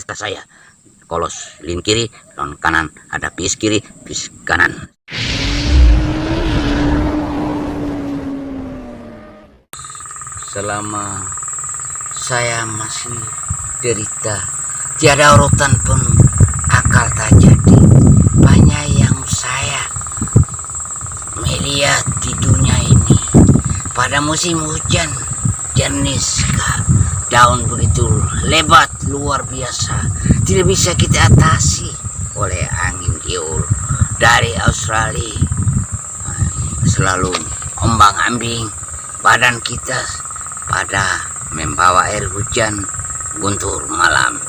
tes saya. Kolos lin kiri, lon kanan, ada bis kiri, bis kanan. Selama saya masih derita, tiada urutan pun akal tak jadi. Banyak yang saya melihat di dunia ini. Pada musim hujan, jernih sekali. Daun begitu lebat luar biasa, tidak bisa kita atasi oleh angin iul dari Australia. Selalu ombang-ambing badan kita pada membawa air hujan guntur malam.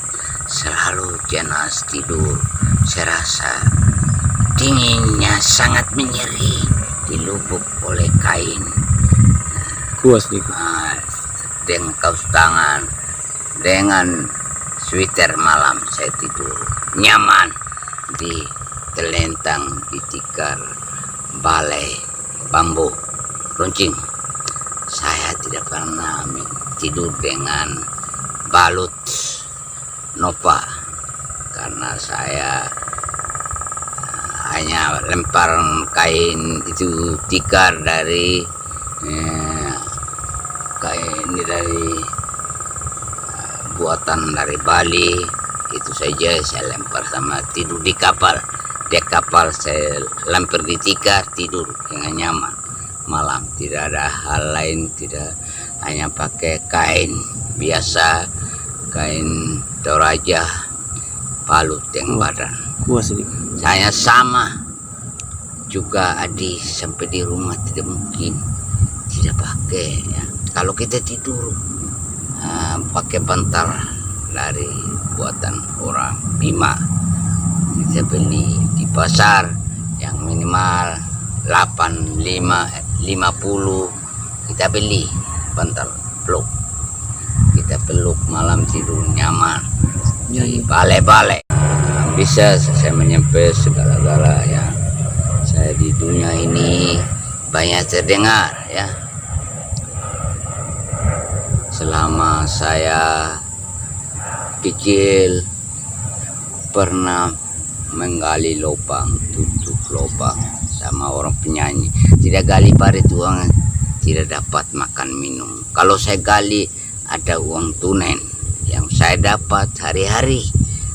Selalu jenas tidur, saya rasa dinginnya sangat menyeri, dilubuk oleh kain. Kuas nih. Dengan kaos tangan, dengan sweater malam saya tidur nyaman di telentang di tikar balai bambu runcing. Saya tidak pernah tidur dengan balut nova karena saya hanya lempar kain itu tikar dari kain ini dari buatan dari Bali, itu saja saya lempar sama tidur di kapal. Di kapal saya lempar di tikar, tidur dengan nyaman malam, tidak ada hal lain, tidak, hanya pakai kain biasa, kain toraja balut yang badan. Kuas nih. Saya sama juga Adi, sampai di rumah tidak mungkin tidak pakai ya. Kalau kita tidur pakai bantal dari buatan orang Bima, kita beli di pasar yang minimal 50, kita beli bantal peluk, kita peluk malam tidur nyaman di balai-balai. Bisa saya menyampai segala-gala ya. Saya di dunia ini banyak terdengar ya. Selama saya kecil pernah menggali lubang, tutup lubang sama orang penyanyi. Tidak gali pada uang, tidak dapat makan minum. Kalau saya gali ada uang tunai yang saya dapat hari-hari.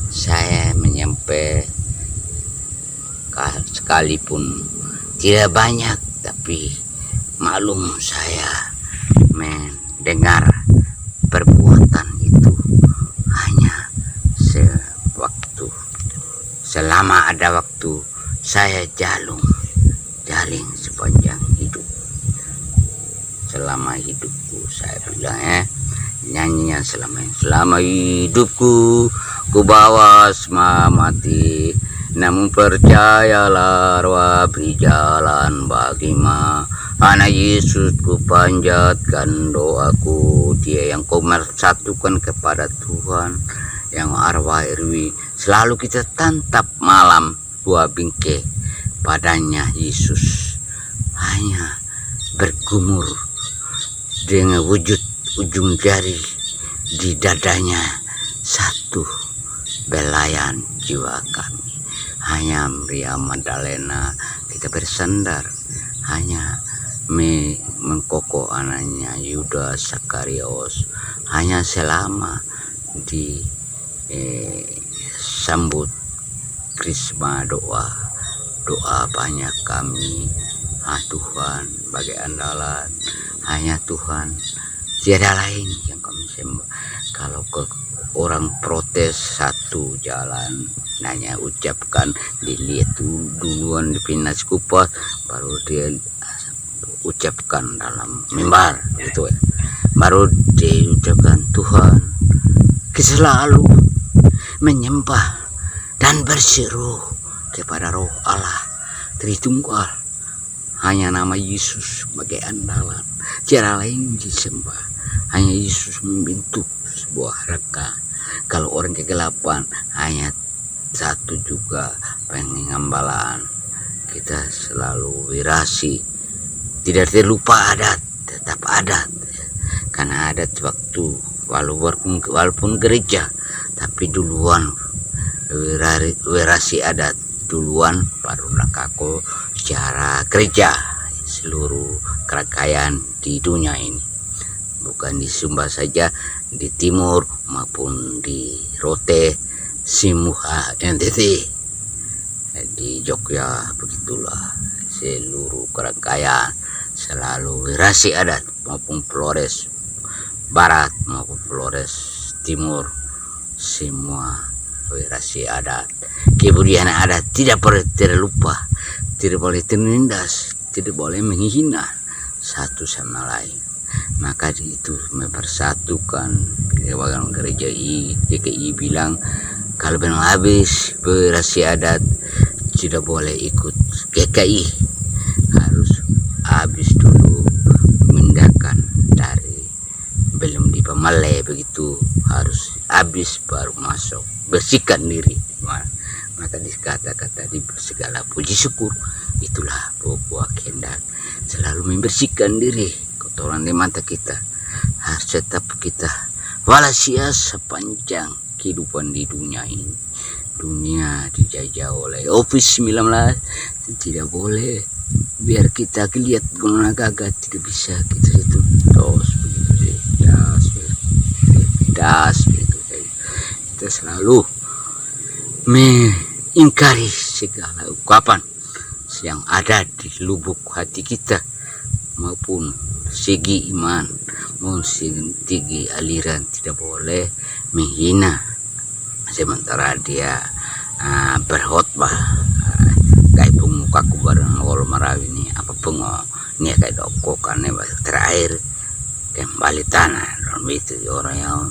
Saya menyampai sekalipun tidak banyak, tapi maklum saya mendengar perbuatan itu hanya sewaktu, selama ada waktu saya jaling sepanjang hidup. Selama hidupku saya bilang nyanyian selama hidupku ku bawa semua mati, namun percayalah roh beri jalan bagi anak Yesus, ku panjatkan doaku, Dia yang kau mersatukan kepada Tuhan, yang arwah irwi selalu kita tantap malam buah bingkai padanya Yesus, hanya bergumur dengan wujud ujung jari di dadanya, satu belayan jiwa kami. Hanya Maria Magdalena kita bersandar, hanya mengkoko anaknya Yudas Sakarios, hanya selama di sambut krisma doa banyak kami. Tuhan bagi andalan, hanya Tuhan, tiada lain yang kami sembah. Kalau ke orang protes satu jalan, nanya ucapkan, dilihat duluan di pinas kupas, baru dia ucapkan dalam mimbar gitu ya. Baru dia ucapkan Tuhan, kita selalu menyembah dan berseru kepada Roh Allah Tritunggal, hanya nama Yesus sebagai andalan, cara lain disembah, hanya Yesus membentuk sebuah reka. Kalau orang kegelapan, hanya satu juga pengambalan. Kita selalu wirasi, tidak terlupa adat, tetap adat, karena adat waktu walaupun gereja, tapi duluan werasi adat duluan, barulah aku secara kerja seluruh kerangkaian di dunia ini, bukan di Sumba saja, di timur maupun di Rote, Simuha, NTT, di Jogja, begitulah seluruh kerangkaian selalu werasi adat maupun Flores Barat maupun Flores Timur, semua werasi adat, kebudayaan adat tidak boleh terlupa, tidak boleh ternindas, tidak boleh menghina satu sama lain. Maka itu mempersatukan kebanyakan gereja GKI bilang kalau memang habis werasi adat tidak boleh ikut GKI, harus habis dulu mindahkan dari belum di Pemale, begitu harus habis baru masuk, bersihkan diri. Maka dikata-kata di segala puji syukur, itulah buah kehendak selalu membersihkan diri kotoran di mata kita, harus tetap kita walasia sepanjang kehidupan di dunia ini. Dunia dijajah oleh COVID-19, tidak boleh biar kita lihat guna gagah, tidak bisa kita itu das begitu. Kita selalu mengingkari segala ungkapan yang ada di lubuk hati kita, maupun segi iman maupun segi aliran, tidak boleh menghina sementara dia berkhotbah kayak mukaku bareng wal marawi ini apa pengo ini kayak dokokan terakhir kembali tanah itu orang yang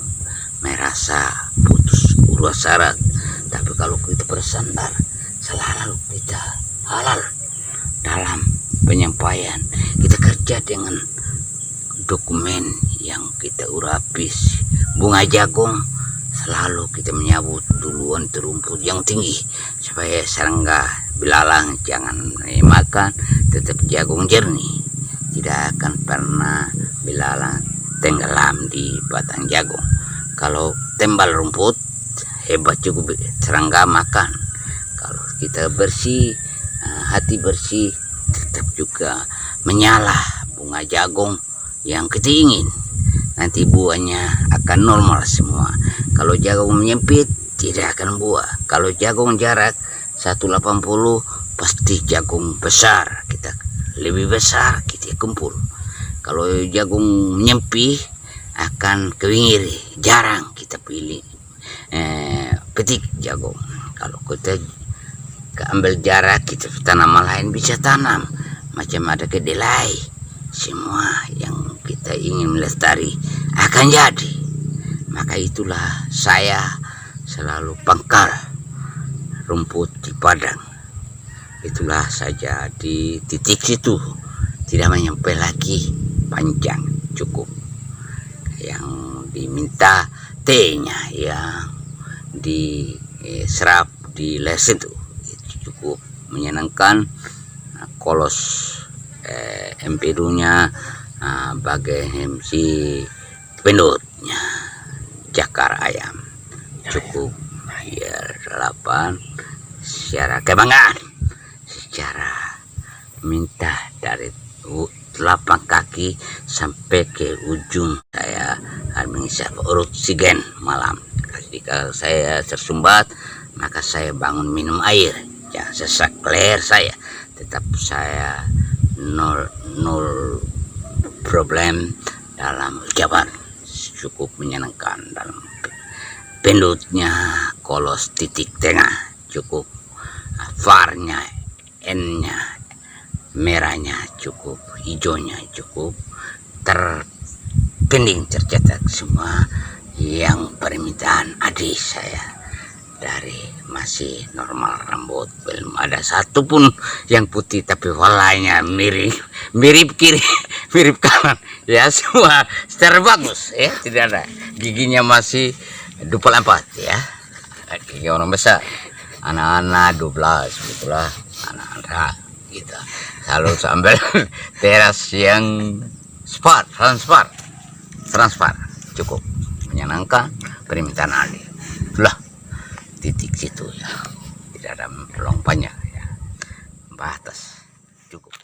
merasa putus urus syarat. Tapi kalau kita bersandar selalu kita halal dalam penyampaian, kita kerja dengan dokumen yang kita urapis. Bunga jagung selalu kita menyabut duluan terumput yang tinggi supaya serangga belalang jangan makan, tetap jagung jernih, tidak akan pernah belalang tenggelam di batang jagung. Kalau tembal rumput hebat cukup serangga makan. Kalau kita bersih, hati bersih, tetap juga menyala bunga jagung yang kita ingin. Nanti buahnya akan normal semua. Kalau jagung menyempit tidak akan buah. Kalau jagung jarak 180 pasti jagung besar, kita lebih besar kita kumpul. Kalau jagung menyempit akan kewingir, jarang kita pilih petik jagung. Kalau kita ambil jarak, kita tanaman lain bisa tanam, macam ada kedelai, semua yang kita ingin melestari akan jadi. Maka itulah saya selalu pangkal rumput di padang. Itulah saja di titik situ, tidak menyampai lagi panjang, cukup. Yang diminta T-nya yang diserap di les itu cukup menyenangkan. Kolos empedunya bagai MC pendutnya cakar ayam cukup ya 8 secara kebanggaan, secara minta dari 8 kaki sampai ke ujung saya menghisap oksigen malam. Ketika saya tersumbat, maka saya bangun minum air, jangan sesak leher saya, tetap saya nol problem dalam ucapan, cukup menyenangkan. Dalam pendutnya kolos titik tengah cukup, varnya N-nya merahnya cukup, hijaunya cukup, terpending tercetak semua yang permintaan adik saya. Dari masih normal rambut, belum ada satu pun yang putih, tapi warnanya mirip kiri mirip kanan ya, semua secara bagus ya, tidak ada giginya masih 24 ya, gigi orang besar, anak-anak 12 begitulah, anak-anak kita selalu sambil teras yang transparan cukup menyenangkan permintaan adik. situ ya, tidak ada lompannya ya, batas cukup.